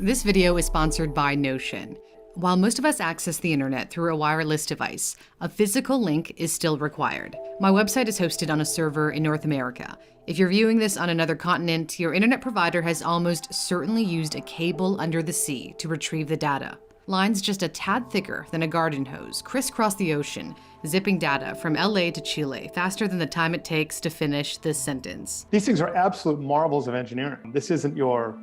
This video is sponsored by Notion. While most of us access the internet through a wireless device, a physical link is still required. My website is hosted on a server in North America. If you're viewing this on another continent, your internet provider has almost certainly used a cable under the sea to retrieve the data. Lines just a tad thicker than a garden hose crisscross the ocean, zipping data from LA to Chile faster than the time it takes to finish this sentence. These things are absolute marvels of engineering. This isn't your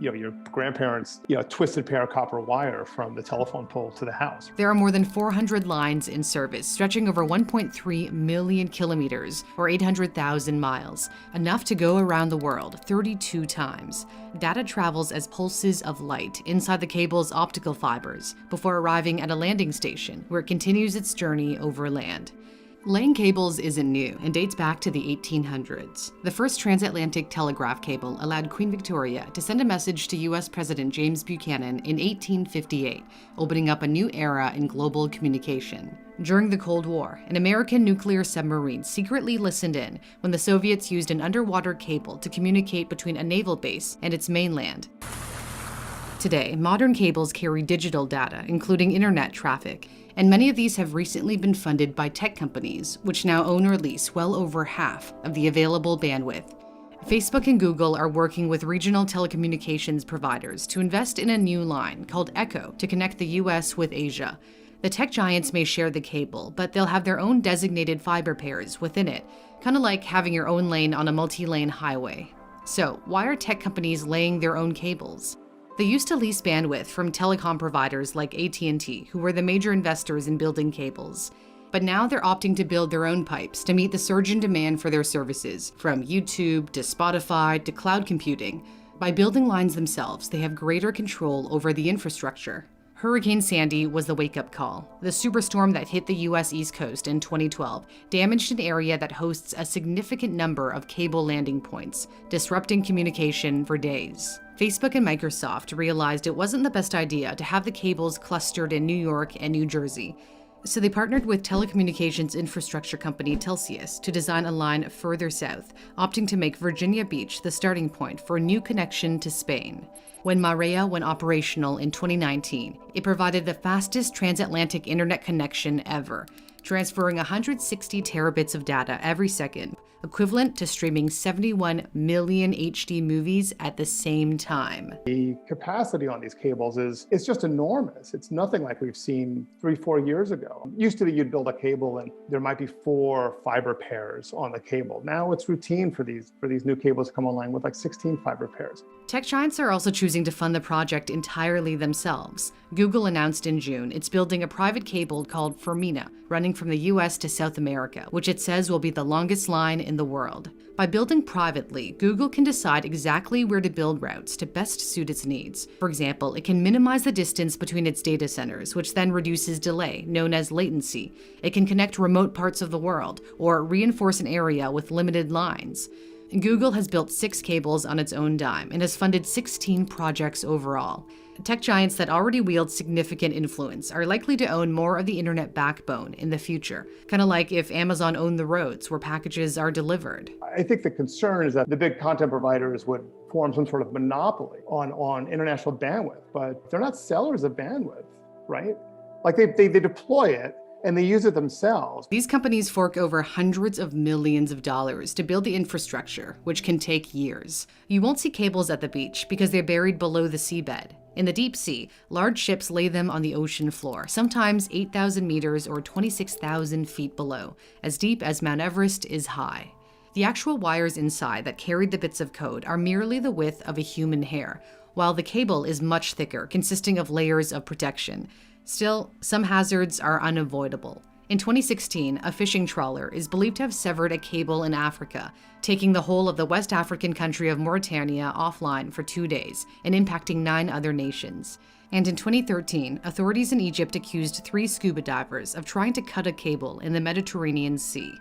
grandparents' twisted pair of copper wire from the telephone pole to the house. There are more than 400 lines in service, stretching over 1.3 million kilometers, or 800,000 miles, enough to go around the world 32 times. Data travels as pulses of light inside the cable's optical fibers before arriving at a landing station, where it continues its journey over land. Laying cables isn't new and dates back to the 1800s. The first transatlantic telegraph cable allowed Queen Victoria to send a message to U.S. President James Buchanan in 1858, opening up a new era in global communication. During the Cold War, an American nuclear submarine secretly listened in when the Soviets used an underwater cable to communicate between a naval base and its mainland. Today, modern cables carry digital data, including internet traffic, and many of these have recently been funded by tech companies, which now own or lease well over half of the available bandwidth. Facebook and Google are working with regional telecommunications providers to invest in a new line called Echo to connect the US with Asia. The tech giants may share the cable, but they'll have their own designated fiber pairs within it, kind of like having your own lane on a multi-lane highway. So, why are tech companies laying their own cables? They used to lease bandwidth from telecom providers like AT&T, who were the major investors in building cables. But now they're opting to build their own pipes to meet the surge in demand for their services, from YouTube to Spotify to cloud computing. By building lines themselves, they have greater control over the infrastructure. Hurricane Sandy was the wake-up call. The superstorm that hit the U.S. East Coast in 2012 damaged an area that hosts a significant number of cable landing points, disrupting communication for days. Facebook and Microsoft realized it wasn't the best idea to have the cables clustered in New York and New Jersey, so they partnered with telecommunications infrastructure company Telxius to design a line further south, opting to make Virginia Beach the starting point for a new connection to Spain. When Marea went operational in 2019, it provided the fastest transatlantic internet connection ever, transferring 160 terabits of data every second, equivalent to streaming 71 million HD movies at the same time. The capacity on these cables it's just enormous. It's nothing like we've seen 3-4 years ago. Used to be you'd build a cable and there might be 4 fiber pairs on the cable. Now it's routine for these new cables to come online with like 16 fiber pairs. Tech giants are also choosing to fund the project entirely themselves. Google announced in June it's building a private cable called Firmina, running from the US to South America, which it says will be the longest line in the world. By building privately, Google can decide exactly where to build routes to best suit its needs. For example, it can minimize the distance between its data centers, which then reduces delay, known as latency. It can connect remote parts of the world, or reinforce an area with limited lines. Google has built 6 cables on its own dime and has funded 16 projects overall. Tech giants that already wield significant influence are likely to own more of the internet backbone in the future, kind of like if Amazon owned the roads where packages are delivered. I think the concern is that the big content providers would form some sort of monopoly on international bandwidth, but they're not sellers of bandwidth, right? Like they deploy it and they use it themselves. These companies fork over hundreds of millions of dollars to build the infrastructure, which can take years. You won't see cables at the beach because they're buried below the seabed. In the deep sea, large ships lay them on the ocean floor, sometimes 8,000 meters or 26,000 feet below, as deep as Mount Everest is high. The actual wires inside that carried the bits of code are merely the width of a human hair, while the cable is much thicker, consisting of layers of protection. Still, some hazards are unavoidable. In 2016, a fishing trawler is believed to have severed a cable in Africa, taking the whole of the West African country of Mauritania offline for 2 days and impacting 9 other nations. And in 2013, authorities in Egypt accused 3 scuba divers of trying to cut a cable in the Mediterranean Sea.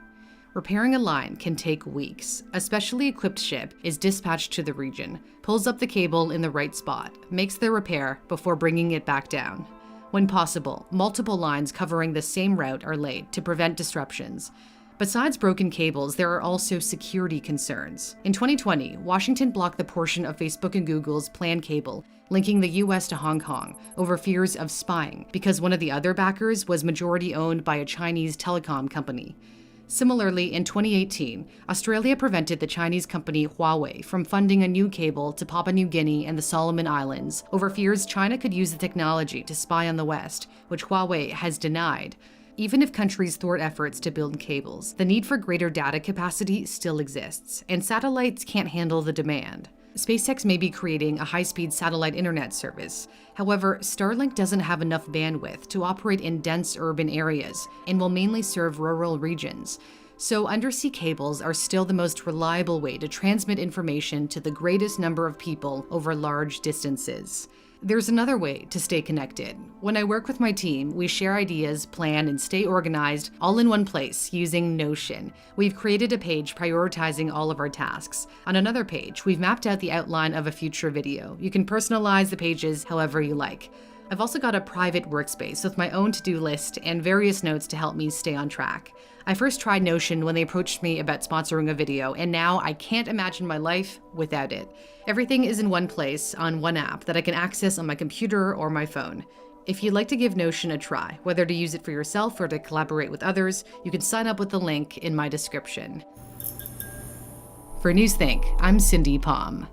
Repairing a line can take weeks. A specially equipped ship is dispatched to the region, pulls up the cable in the right spot, makes the repair before bringing it back down. When possible, multiple lines covering the same route are laid to prevent disruptions. Besides broken cables, there are also security concerns. In 2020, Washington blocked the portion of Facebook and Google's planned cable linking the US to Hong Kong over fears of spying because one of the other backers was majority owned by a Chinese telecom company. Similarly, in 2018, Australia prevented the Chinese company Huawei from funding a new cable to Papua New Guinea and the Solomon Islands over fears China could use the technology to spy on the West, which Huawei has denied. Even if countries thwart efforts to build cables, the need for greater data capacity still exists, and satellites can't handle the demand. SpaceX may be creating a high-speed satellite internet service. However, Starlink doesn't have enough bandwidth to operate in dense urban areas and will mainly serve rural regions. So undersea cables are still the most reliable way to transmit information to the greatest number of people over large distances. There's another way to stay connected. When I work with my team, we share ideas, plan, and stay organized all in one place using Notion. We've created a page prioritizing all of our tasks. On another page, we've mapped out the outline of a future video. You can personalize the pages however you like. I've also got a private workspace with my own to-do list and various notes to help me stay on track. I first tried Notion when they approached me about sponsoring a video, and now I can't imagine my life without it. Everything is in one place on one app that I can access on my computer or my phone. If you'd like to give Notion a try, whether to use it for yourself or to collaborate with others, you can sign up with the link in my description. For Newsthink, I'm Cindy Palm.